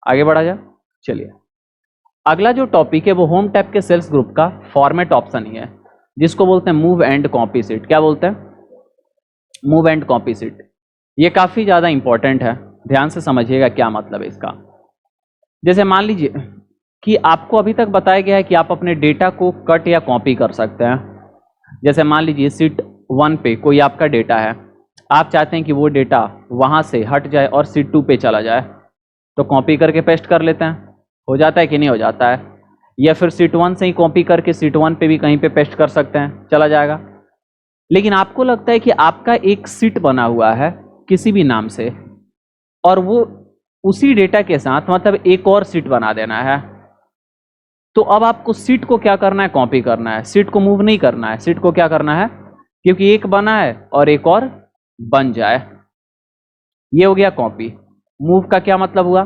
आगे बढ़ा जाए। चलिए, अगला जो टॉपिक है वो होम टैब के सेल्स ग्रुप का फॉर्मेट ऑप्शन ही है, जिसको बोलते हैं मूव एंड कॉपी सीट। क्या बोलते हैं? Move and copy seat. ये काफी ज्यादा इंपॉर्टेंट है, ध्यान से समझिएगा क्या मतलब है इसका। जैसे मान लीजिए कि आपको अभी तक बताया गया है कि आप अपने डेटा को कट या कॉपी कर सकते हैं। जैसे मान लीजिए सीट 1 पे कोई आपका डेटा है, आप चाहते हैं कि वो डेटा वहां से हट जाए और सीट 2 पे चला जाए, तो कॉपी करके पेस्ट कर लेते हैं। हो जाता है कि नहीं हो जाता है? या फिर सीट 1 से ही कॉपी करके सीट 1 पे भी कहीं पे पेस्ट कर सकते हैं, चला जाएगा। लेकिन आपको लगता है कि आपका एक सीट बना हुआ है किसी भी नाम से, और वो उसी डेटा के साथ मतलब एक और सीट बना देना है, तो अब आपको सीट को क्या करना है? कॉपी करना है। सीट को मूव नहीं करना है। सीट को क्या करना है? क्योंकि एक बना है और एक और बन जाए, ये हो गया कॉपी। मूव का क्या मतलब हुआ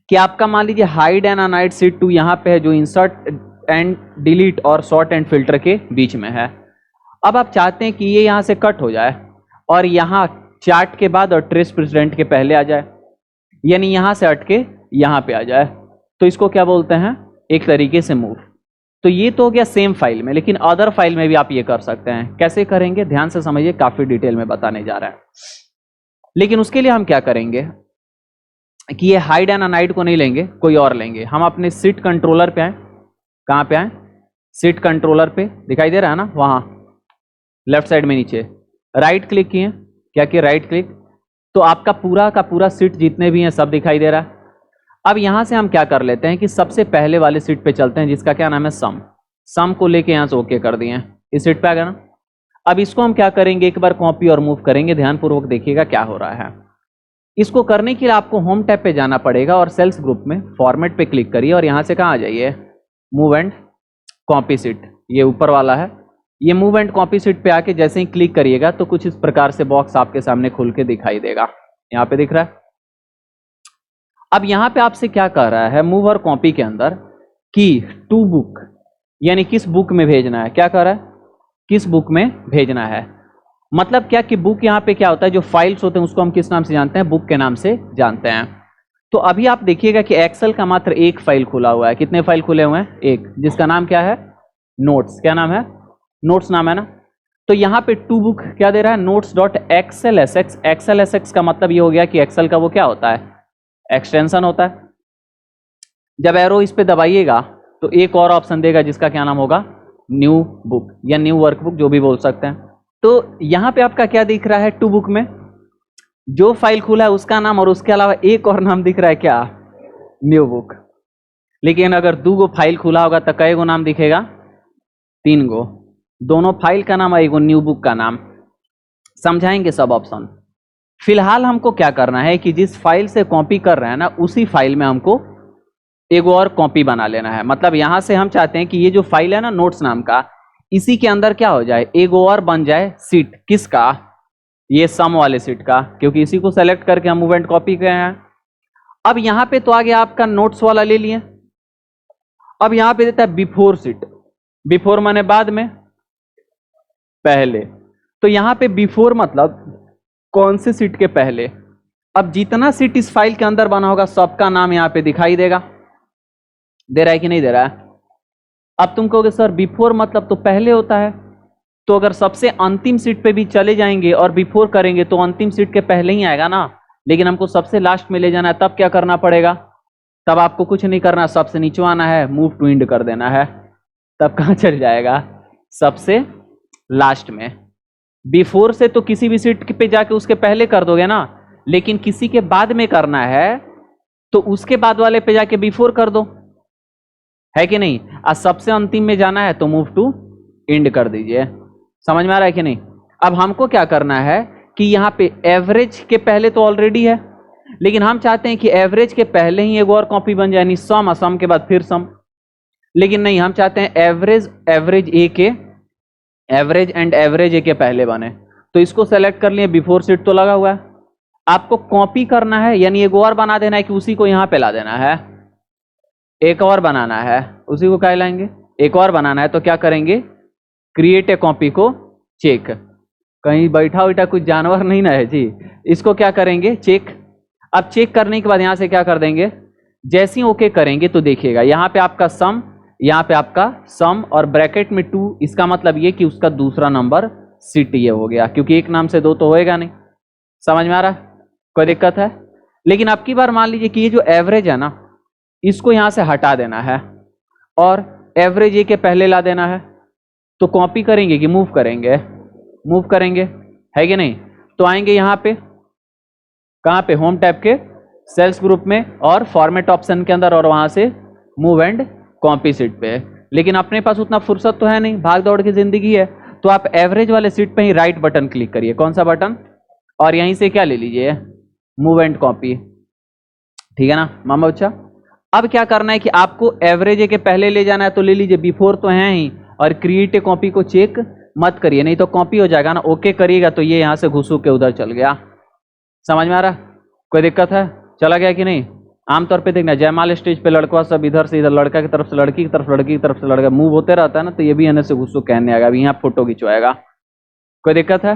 कि आपका मान लीजिए हाइड एंड अनहाइड सीट 2 यहाँ पे है, जो इंसर्ट एंड डिलीट और सॉर्ट एंड फिल्टर के बीच में है। अब आप चाहते हैं कि ये यहाँ से कट हो जाए और यहाँ चार्ट के बाद और ट्रेस प्रेसिडेंट के पहले आ जाए, यानी यहाँ से हट के यहाँ पे आ जाए, तो इसको क्या बोलते हैं? एक तरीके से मूव। तो ये तो हो गया सेम फाइल में, लेकिन अदर फाइल में भी आप ये कर सकते हैं। कैसे करेंगे? ध्यान से समझिए, काफी डिटेल में बताने जा रहे हैं। लेकिन उसके लिए हम क्या करेंगे कि ये हाइड एंड अनहाइड को नहीं लेंगे, कोई और लेंगे। हम अपने सीट कंट्रोलर पे आए। कहाँ पे आए? सीट कंट्रोलर पे, दिखाई दे रहा है ना, वहां लेफ्ट साइड में नीचे राइट क्लिक किए। क्या किए? Right click. तो आपका पूरा का पूरा सीट जितने भी हैं सब दिखाई दे रहा है। अब यहां से हम क्या कर लेते हैं कि सबसे पहले वाले सीट पे चलते हैं, जिसका क्या नाम है? सम। सम को लेके यहां से ओके कर दिए, इस सीट पे आ गया ना। अब इसको हम क्या करेंगे? एक बार कॉपी और मूव करेंगे। ध्यानपूर्वक देखिएगा क्या हो रहा है। इसको करने के लिए आपको होम टैब पे जाना पड़ेगा और सेल्स ग्रुप में फॉर्मेट पे क्लिक करिए और यहां से कहाँ आ जाइए? मूव एंड कॉपी सीट, ये ऊपर वाला है। ये मूव एंड कॉपी सीट पे आके जैसे ही क्लिक करिएगा तो कुछ इस प्रकार से बॉक्स आपके सामने खुल के दिखाई देगा। यहाँ पे दिख रहा है। अब यहाँ पे आपसे क्या कह रहा है मूव और कॉपी के अंदर कि टू बुक, यानी किस बुक में भेजना है। क्या कह रहा है? किस बुक में भेजना है। मतलब क्या कि बुक यहाँ पे क्या होता है, जो फाइल्स होते हैं उसको हम किस नाम से जानते हैं? बुक के नाम से जानते हैं। तो अभी आप देखिएगा कि एक्सेल का मात्र एक फाइल खुला हुआ है। कितने फाइल खुले हुए हैं? एक, जिसका नाम क्या है? नोट्स। क्या नाम है? नोट्स नाम है ना। तो यहाँ पे टू बुक क्या दे रहा है? Notes dot excel S X. Excel S X का मतलब ये हो गया कि एक्सेल का वो क्या होता है? एक्सटेंशन होता है। जब एरो इस पे दबाइएगा तो एक और ऑप्शन देगा जिसका क्या नाम होगा? न्यू बुक या न्यू वर्कबुक, जो भी बोल सकते हैं। तो यहाँ पे आपका क्या दिख रहा है? टू बुक में जो फाइल खुला है उसका नाम और उसके अलावा एक और नाम दिख रहा है, क्या? New book. लेकिन अगर दो गो फाइल खुला होगा तो कई गो नाम दिखेगा? 3 गो। दोनों फाइल का नाम और एक न्यू बुक का नाम। समझाएंगे सब ऑप्शन। फिलहाल हमको क्या करना है कि जिस फाइल से कॉपी कर रहे हैं ना, उसी फाइल में हमको एक और कॉपी बना लेना है। मतलब यहां से हम चाहते हैं कि ये जो फाइल है ना नोट्स नाम का, इसी के अंदर क्या हो जाए? एक और बन जाए सीट। किसका? ये सम वाले सीट का, क्योंकि इसी को सेलेक्ट करके हम मूव एंड कॉपी गए हैं। अब यहां पे तो आ गया आपका नोट्स वाला ले लिए। अब यहां पे देता है बिफोर सीट। बिफोर माने बाद में, पहले। तो यहां पे बिफोर मतलब कौन से सीट के पहले। अब जितना सीट इस फाइल के अंदर बना होगा सबका नाम यहां पे दिखाई देगा। दे रहा है कि नहीं दे रहा है? अब तुम कहोगे सर बिफोर मतलब तो पहले होता है, तो अगर सबसे अंतिम सीट पे भी चले जाएंगे और बिफोर करेंगे तो अंतिम सीट के पहले ही आएगा ना। लेकिन हमको सबसे लास्ट में ले जाना है, तब क्या करना पड़ेगा? तब आपको कुछ नहीं करना, सबसे नीचे आना है, मूव टू एंड कर देना है। तब कहां चल जाएगा? सबसे लास्ट में। बिफोर से तो किसी भी सीट पे जाके उसके पहले कर दोगे ना, लेकिन किसी के बाद में करना है तो उसके बाद वाले पे जाके बिफोर कर दो, है कि नहीं? आज सबसे अंतिम में जाना है तो मूव टू एंड कर दीजिए। समझ में आ रहा है कि नहीं? अब हमको क्या करना है कि यहाँ पे एवरेज के पहले तो ऑलरेडी है, लेकिन हम चाहते हैं कि एवरेज के पहले ही एक और कॉपी बन जाए, यानी सम, सम के बाद फिर सम। लेकिन नहीं, हम चाहते हैं एवरेज, एवरेज ए के, एवरेज एंड एवरेज ए के पहले बने। तो इसको सेलेक्ट कर लिए, बिफोर सीट तो लगा हुआ है। आपको कॉपी करना है, यानी एक और बना देना है कि उसी को यहां पे ला देना है। एक और बनाना है, उसी को क्या लाएंगे? एक और बनाना है तो क्या करेंगे? क्रिएट ए कॉपी को चेक। कहीं बैठा उठा कुछ जानवर नहीं ना है जी, इसको क्या करेंगे? चेक। अब चेक करने के बाद यहां से क्या कर देंगे, जैसे ही ओके करेंगे तो देखिएगा यहाँ पे आपका सम, यहाँ पे आपका सम और ब्रैकेट में 2, इसका मतलब ये कि उसका दूसरा नंबर CTA हो गया, क्योंकि एक नाम से दो तो होएगा नहीं। समझ में आ रहा है? कोई दिक्कत है? लेकिन अब की बार मान लीजिए कि ये जो एवरेज है ना, इसको यहां से हटा देना है और एवरेज ए के पहले ला देना है। तो कॉपी करेंगे कि मूव करेंगे? मूव करेंगे, है कि नहीं? तो आएंगे यहाँ पे, कहाँ पे? होम टैब के सेल्स ग्रुप में और फॉर्मेट ऑप्शन के अंदर, और वहां से मूव एंड कॉपी सीट पे। लेकिन अपने पास उतना फुर्सत तो है नहीं, भाग दौड़ की जिंदगी है, तो आप एवरेज वाले सीट पे ही राइट बटन क्लिक करिए। कौन सा बटन? और यहीं से क्या ले लीजिए, मूव एंड कॉपी। ठीक है ना मामा बच्चा? अब क्या करना है कि आपको एवरेज के पहले ले जाना है, तो ले लीजिए, बिफोर तो है ही, और क्रिएट ए कॉपी को चेक मत करिए, नहीं तो कॉपी हो जाएगा ना। ओके करिएगा तो ये यहां से घुसू के उधर चल गया। समझ में आ रहा? कोई दिक्कत है? चला गया कि नहीं? आमतौर पे देखना, जयमाल स्टेज पे लड़का सब इधर से इधर, लड़का की तरफ से लड़की की तरफ, लड़की की तरफ से लड़का, मूव होते रहता है ना, तो ये भी एने से घुसू कहने आएगा, अभी यहाँ फोटो खिंचवाएगा। कोई दिक्कत है?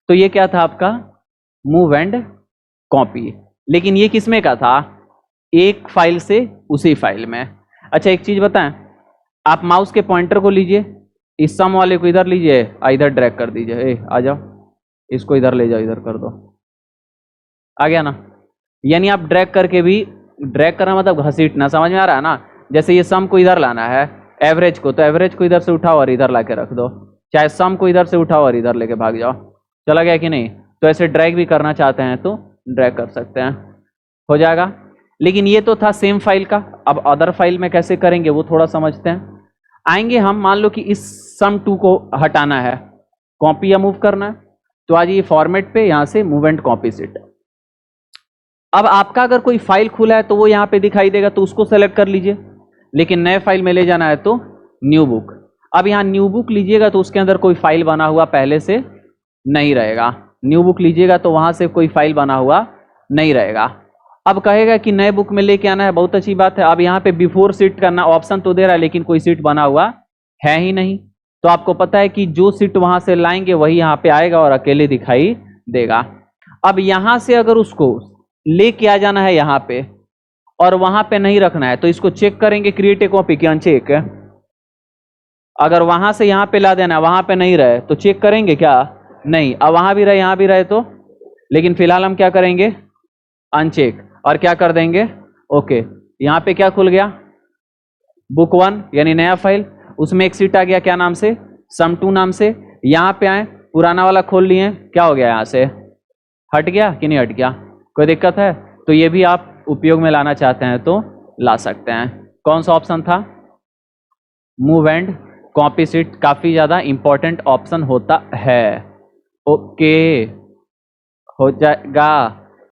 तो ये क्या था आपका? Move and copy. लेकिन ये किसमें का था? एक फाइल से उसी फाइल में। अच्छा एक चीज बताएं, आप माउस के पॉइंटर को लीजिए, इस सम वाले को इधर लीजिए, इधर ड्रैग कर दीजिए, आ जाओ, इसको इधर ले जाओ, इधर कर दो, आ गया ना? यानी आप ड्रैग करके भी, ड्रैग करना मतलब घसीटना, समझ में आ रहा है ना? जैसे ये सम को इधर लाना है, एवरेज को, तो एवरेज को इधर से उठाओ और इधर ला के रख दो, चाहे सम को इधर से उठाओ और इधर लेके भाग जाओ। चला गया कि नहीं? तो ऐसे ड्रैग भी करना चाहते हैं तो ड्रैग कर सकते हैं, हो जाएगा। लेकिन ये तो था सेम फाइल का, अब अदर फाइल में कैसे करेंगे वो थोड़ा समझते हैं। आएंगे हम, मान लो कि इस सम 2 को हटाना है, कॉपी या मूव करना है, तो आज ये फॉर्मेट पे यहां से मूव एंड कॉपी सीट। अब आपका अगर कोई फाइल खुला है तो वो यहाँ पे दिखाई देगा, तो उसको सेलेक्ट कर लीजिए। लेकिन नए फाइल में ले जाना है तो न्यू बुक। अब यहाँ न्यू बुक लीजिएगा तो उसके अंदर कोई फाइल बना हुआ पहले से नहीं रहेगा। न्यू बुक लीजिएगा तो वहां से कोई फाइल बना हुआ नहीं रहेगा। अब कहेगा कि नए बुक में लेके आना है, बहुत अच्छी बात है। अब यहाँ पे बिफोर सीट करना ऑप्शन तो दे रहा है, लेकिन कोई सीट बना हुआ है ही नहीं। तो आपको पता है कि जो सीट वहां से लाएंगे वही यहाँ पे आएगा और अकेले दिखाई देगा। अब यहां से अगर उसको लेके आ जाना है यहाँ पे और वहां पे नहीं रखना है, तो इसको चेक करेंगे, क्रिएट ए कॉपी की अनचेक। अगर वहां से यहाँ पे ला देना है, वहां पे नहीं रहे तो चेक करेंगे क्या? नहीं। अब वहां भी रहे यहाँ भी रहे तो, लेकिन फिलहाल हम क्या करेंगे? अनचेक, और क्या कर देंगे? ओके। यहाँ पे क्या खुल गया? बुक 1 यानी नया फाइल, उसमें एक सीट आ गया, क्या नाम से? सम 2 नाम से। यहाँ पे आए, पुराना वाला खोल लिए, क्या हो गया? यहाँ से हट गया कि नहीं हट गया? कोई दिक्कत है? तो ये भी आप उपयोग में लाना चाहते हैं तो ला सकते हैं। कौन सा ऑप्शन था? मूव एंड कॉपी सीट काफी ज्यादा इंपॉर्टेंट ऑप्शन होता है। ओके, हो जाएगा।